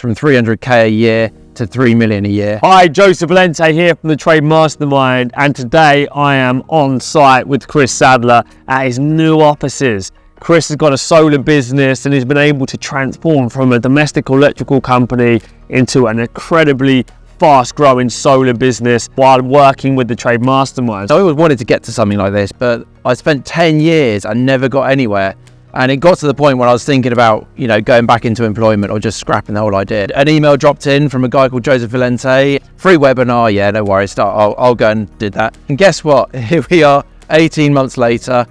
from 300k a year to 3 million a year. Hi, Joseph Valente here from the Trade Mastermind, and today I am on site with Chris Sadler at his new offices. Chris has got a solar business and he's been able to transform from a domestic electrical company into an incredibly fast-growing solar business while working with the Trade Mastermind. I always wanted to get to something like this, but I spent 10 years and never got anywhere. And it got to the point where I was thinking about, going back into employment or just scrapping the whole idea. An email dropped in from a guy called Joseph Valente. Free webinar, yeah, no worries. I'll go and do that. And guess what? Here we are, 18 months later.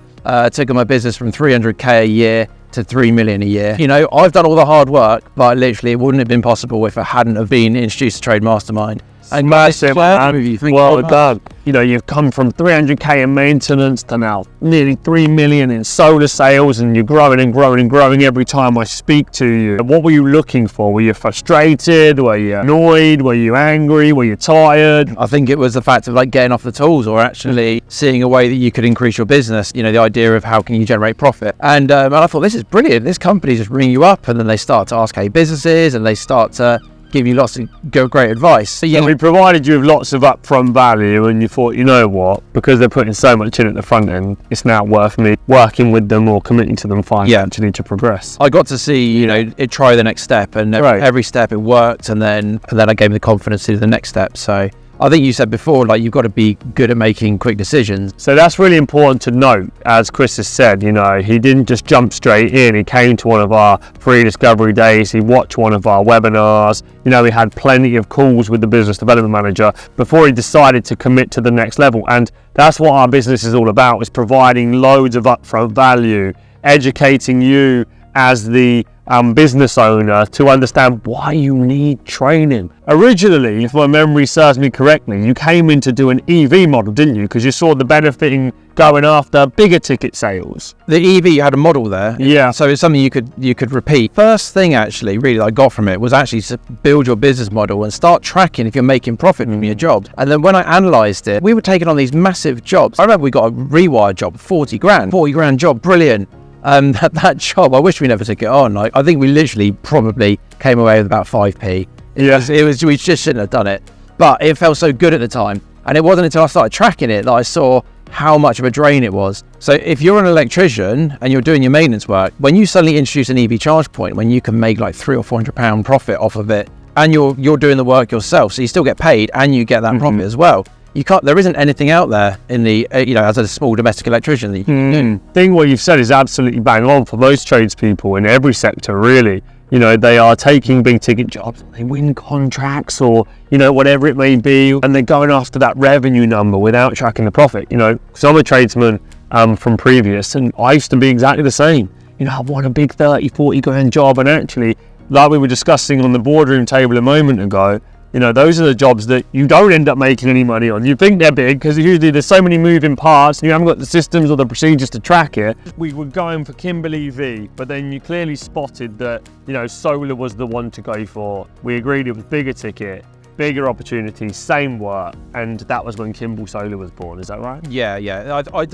Took my business from 300k a year to 3 million a year. I've done all the hard work, but literally it wouldn't have been possible if I hadn't have been introduced to Trade Mastermind. And massive, well done. You've come from 300k in maintenance to now nearly 3 million in solar sales, and you're growing and growing and growing every time I speak to you. What were you looking for? Were you frustrated? Were you annoyed? Were you angry? Were you tired? I think it was the fact of getting off the tools, or actually seeing a way that you could increase your business. The idea of how can you generate profit. And I thought, this is brilliant. This company just ring you up and then they start to ask how your business is, and they start to give you lots of great advice. So we provided you with lots of upfront value, and you thought, you know what, because they're putting so much in at the front end, it's now worth me working with them or committing to them financially to progress. I got to see, it try the next step, and every step it worked, and then I gave me the confidence to do the next step. So I think you said before, you've got to be good at making quick decisions. So that's really important to note. As Chris has said, he didn't just jump straight in. He came to one of our free discovery days. He watched one of our webinars. He had plenty of calls with the business development manager before he decided to commit to the next level. And that's what our business is all about, is providing loads of upfront value, educating you as the business owner to understand why you need training. Originally, if my memory serves me correctly, you came in to do an EV model, didn't you? Because you saw the benefit in going after bigger ticket sales. The EV, you had a model there. Yeah. So it's something you could repeat. First thing actually really that I got from it was actually to build your business model and start tracking if you're making profit from your jobs. And then when I analysed it, we were taking on these massive jobs. I remember we got a rewire job, 40 grand job, brilliant. That job, I wish we never took it on. I think we literally probably came away with about 5p. We just shouldn't have done it. But it felt so good at the time. And it wasn't until I started tracking it that I saw how much of a drain it was. So if you're an electrician and you're doing your maintenance work, when you suddenly introduce an EV charge point, when you can make £300 or £400 profit off of it, and you're doing the work yourself, so you still get paid and you get that profit as well. There isn't anything out there in the, as a small domestic electrician that you can do. I think what you've said is absolutely bang on for most tradespeople in every sector, really. They are taking big ticket jobs, they win contracts or, whatever it may be, and they're going after that revenue number without tracking the profit. Because I'm a tradesman from previous, and I used to be exactly the same. I want a big 30, 40 grand job, and actually, like we were discussing on the boardroom table a moment ago, those are the jobs that you don't end up making any money on. You think they're big because usually there's so many moving parts and you haven't got the systems or the procedures to track it. We were going for Kimberley V, but then you clearly spotted that, solar was the one to go for. We agreed it was bigger ticket, bigger opportunity, same work, and that was when Kimball Solar was born. Is that right? Yeah. I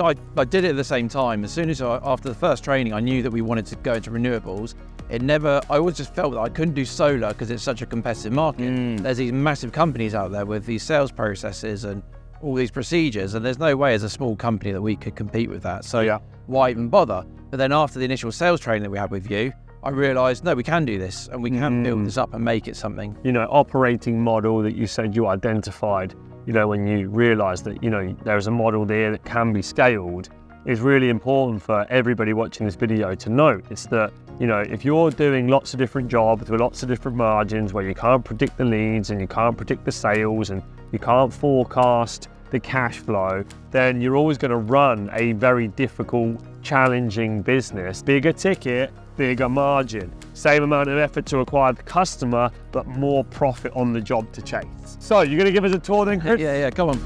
did it at the same time. As soon as after the first training, I knew that we wanted to go into renewables. I always just felt that I couldn't do solar because it's such a competitive market. There's these massive companies out there with these sales processes and all these procedures, and there's no way as a small company that we could compete with that. So why even bother? But then after the initial sales training that we had with you, I realised, no, we can do this and we can build this up and make it something. Operating model that you said you identified, when you realised that, there's a model there that can be scaled, is really important for everybody watching this video to note. It's that, if you're doing lots of different jobs with lots of different margins where you can't predict the leads and you can't predict the sales and you can't forecast the cash flow, then you're always going to run a very difficult, challenging business. Bigger ticket, bigger margin. Same amount of effort to acquire the customer, but more profit on the job to chase. So, you're going to give us a tour then, Chris? Yeah, come on.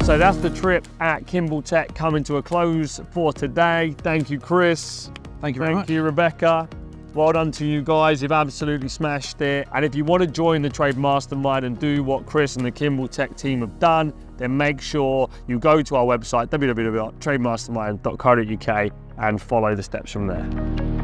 So that's the trip at Kimball Tech coming to a close for today. Thank you, Chris. Thank you very much. Thank you, Rebecca. Well done to you guys. You've absolutely smashed it. And if you want to join the Trade Mastermind and do what Chris and the Kimball Tech team have done, then make sure you go to our website, www.trademastermind.co.uk, and follow the steps from there.